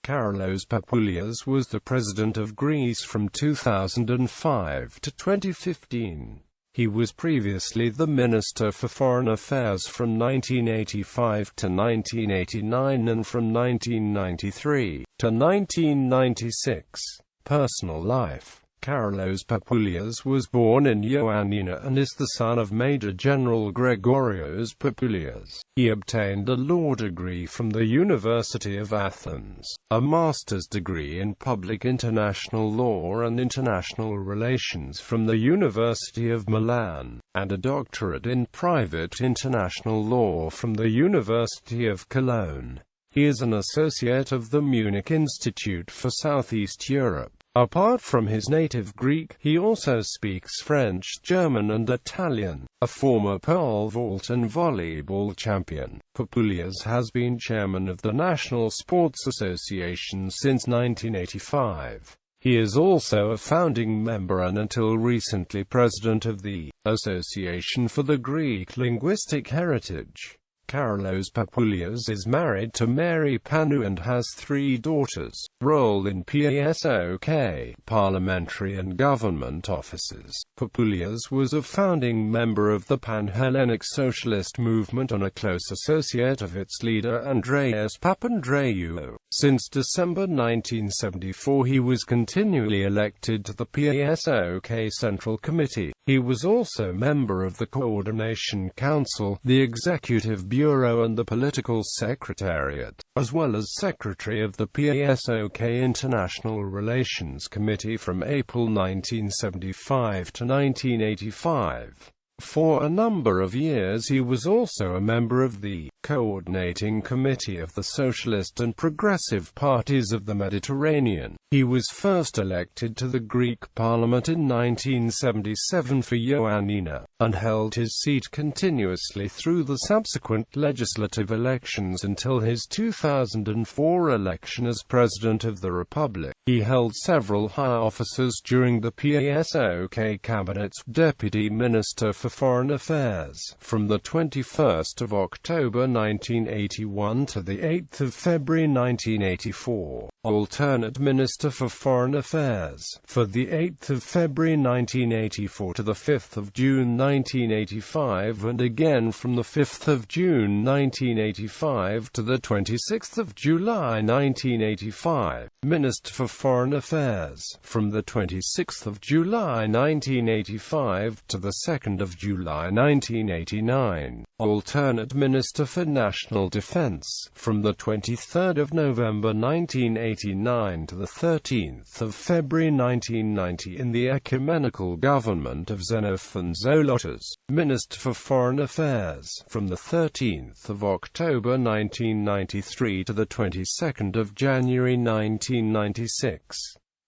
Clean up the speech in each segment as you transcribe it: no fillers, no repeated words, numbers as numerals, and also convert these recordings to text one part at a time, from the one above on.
Karolos Papoulias was the president of Greece from 2005 to 2015. He was previously the Minister for Foreign Affairs from 1985 to 1989 and from 1993 to 1996. Personal life. Karolos Papoulias was born in Ioannina and is the son of Major General Karolos Papoulias. He obtained a law degree from the University of Athens, a master's degree in public international law and international relations from the University of Milan, and a doctorate in private international law from the University of Cologne. He is an associate of the Munich Institute for Southeast Europe. Apart from his native Greek, he also speaks French, German and Italian. A former pole vault and volleyball champion, Papoulias has been chairman of the National Sports Association since 1985. He is also a founding member and until recently president of the Association for the Greek Linguistic Heritage. Karolos Papoulias is married to Mary Panou and has 3 daughters. Role in PASOK, parliamentary and government offices. Papoulias was a founding member of the Pan-Hellenic Socialist Movement and a close associate of its leader Andreas Papandreou. Since December 1974 he was continually elected to the PASOK Central Committee. He was also member of the Coordination Council, the Executive Bureau and the Political Secretariat, as well as Secretary of the PASOK International Relations Committee from April 1975 to 1985. For a number of years he was also a member of the Coordinating Committee of the Socialist and Progressive Parties of the Mediterranean. He was first elected to the Greek Parliament in 1977 for Ioannina, and held his seat continuously through the subsequent legislative elections until his 2004 election as President of the Republic. He held several high offices during the PASOK Cabinet's Deputy Minister for Foreign Affairs, from the 21st of October 1981 to the 8th of February 1984. Alternate Minister for Foreign Affairs, for the 8th of February 1984 to the 5th of June 1985 and again from the 5th of June 1985 to the 26th of July 1985. Minister for Foreign Affairs, from the 26th of July 1985 to the 2nd of July 1989. Alternate Minister for National Defense, from the 23rd of November 1989 to the 13th of February 1990 in the ecumenical government of Xenophon Zolotas. Minister for Foreign Affairs, from the 13th of October 1993 to the 22nd of January 1996.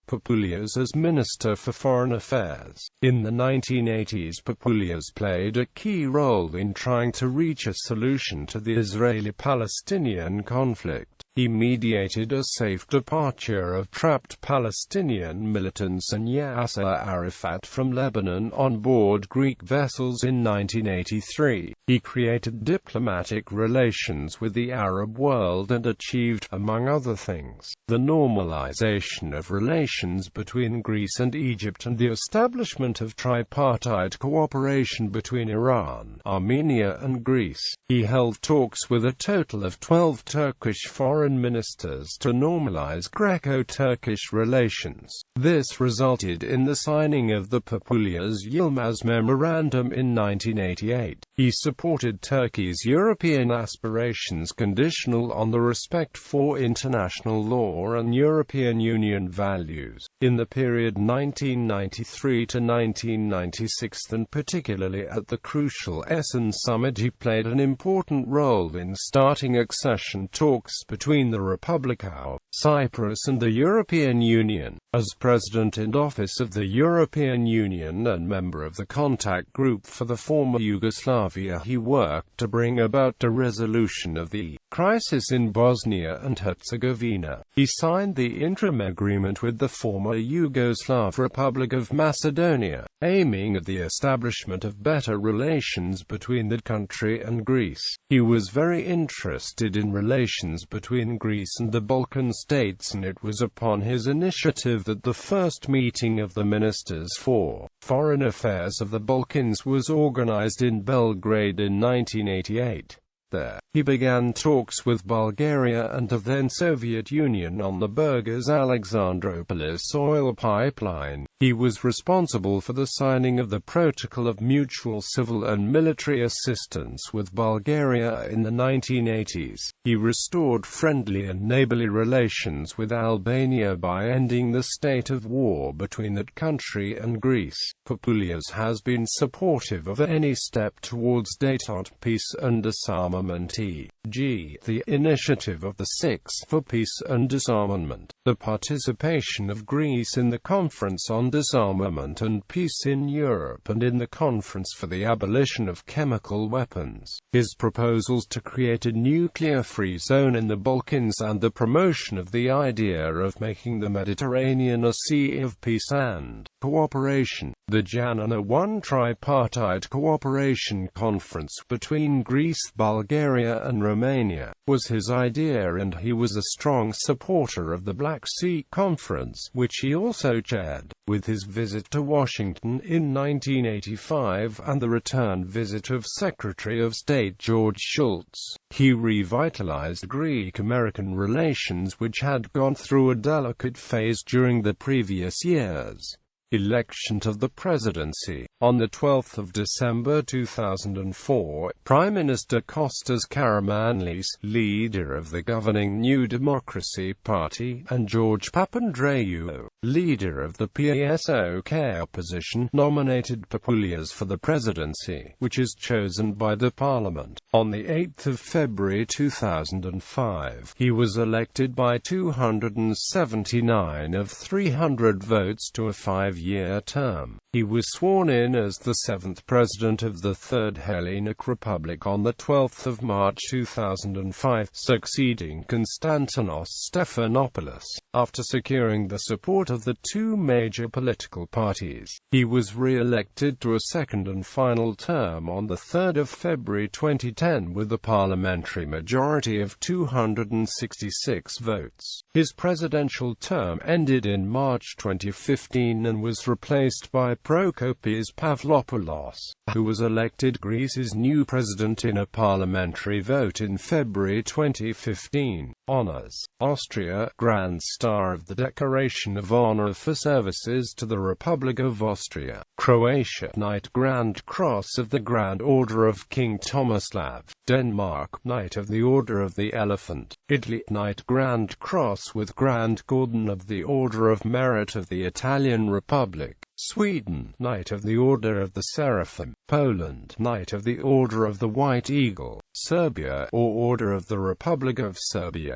Papoulias as Minister for Foreign Affairs. In the 1980s Papoulias played a key role in trying to reach a solution to the Israeli-Palestinian conflict. He mediated a safe departure of trapped Palestinian militants and Yasser Arafat from Lebanon on board Greek vessels in 1983. He created diplomatic relations with the Arab world and achieved, among other things, the normalization of relations between Greece and Egypt and the establishment of tripartite cooperation between Iran, Armenia and Greece. He held talks with a total of 12 Turkish foreign ministers to normalize Greco-Turkish relations. This resulted in the signing of the Papoulias-Yilmaz Memorandum in 1988. He supported Turkey's European aspirations conditional on the respect for international law and European Union values. In the period 1993 to 1996 and particularly at the crucial Essen Summit he played an important role in starting accession talks between the Republic of Cyprus and the European Union. As President in office of the European Union and member of the contact group for the former Yugoslavia, he worked to bring about a resolution of the crisis in Bosnia and Herzegovina. He signed the interim agreement with the former Yugoslav Republic of Macedonia, aiming at the establishment of better relations between the country and Greece. He was very interested in relations between between Greece and the Balkan states, and it was upon his initiative that the first meeting of the ministers for foreign affairs of the Balkans was organized in Belgrade in 1988. There, he began talks with Bulgaria and the then Soviet Union on the Burgas-Alexandroupolis oil pipeline. He was responsible for the signing of the Protocol of Mutual Civil and Military Assistance with Bulgaria in the 1980s. He restored friendly and neighborly relations with Albania by ending the state of war between that country and Greece. Papoulias has been supportive of any step towards détente, peace and disarmament, e.g., the initiative of the Six for Peace and Disarmament, the participation of Greece in the Conference on Disarmament and Peace in Europe and in the Conference for the Abolition of Chemical Weapons, his proposals to create a nuclear-free zone in the Balkans, and the promotion of the idea of making the Mediterranean a sea of peace and cooperation. The Janina I tripartite cooperation conference between Greece, Bulgaria and Romania was his idea, and he was a strong supporter of the Black Sea Conference, which he also chaired. With his visit to Washington in 1985 and the return visit of Secretary of State George Shultz, he revitalized Greek-American relations, which had gone through a delicate phase during the previous years. Election to the presidency. On 12 December 2004, Prime Minister Kostas Karamanlis, leader of the governing New Democracy Party, and George Papandreou, leader of the PASOK opposition, nominated Papoulias for the presidency, which is chosen by the parliament. On 8 February 2005, he was elected by 279 of 300 votes to a 5-year term. He was sworn in as the 7th President of the Third Hellenic Republic on 12 March 2005, succeeding Konstantinos Stephanopoulos, after securing the support of the two major political parties. He was re-elected to a second and final term on 3 February 2010 with a parliamentary majority of 266 votes. His presidential term ended in March 2015 and was replaced by Prokopios Pavlopoulos, who was elected Greece's new president in a parliamentary vote in February 2015. Honors. Austria, Grand Star of the Decoration of Honor for services to the Republic of Austria. Croatia, Knight Grand Cross of the Grand Order of King Tomislav. Denmark, Knight of the Order of the Elephant. Italy, Knight Grand Cross with Grand Cordon of the Order of Merit of the Italian Republic. Sweden, Knight of the Order of the Seraphim. Poland, Knight of the Order of the White Eagle. Serbia, or Order of the Republic of Serbia.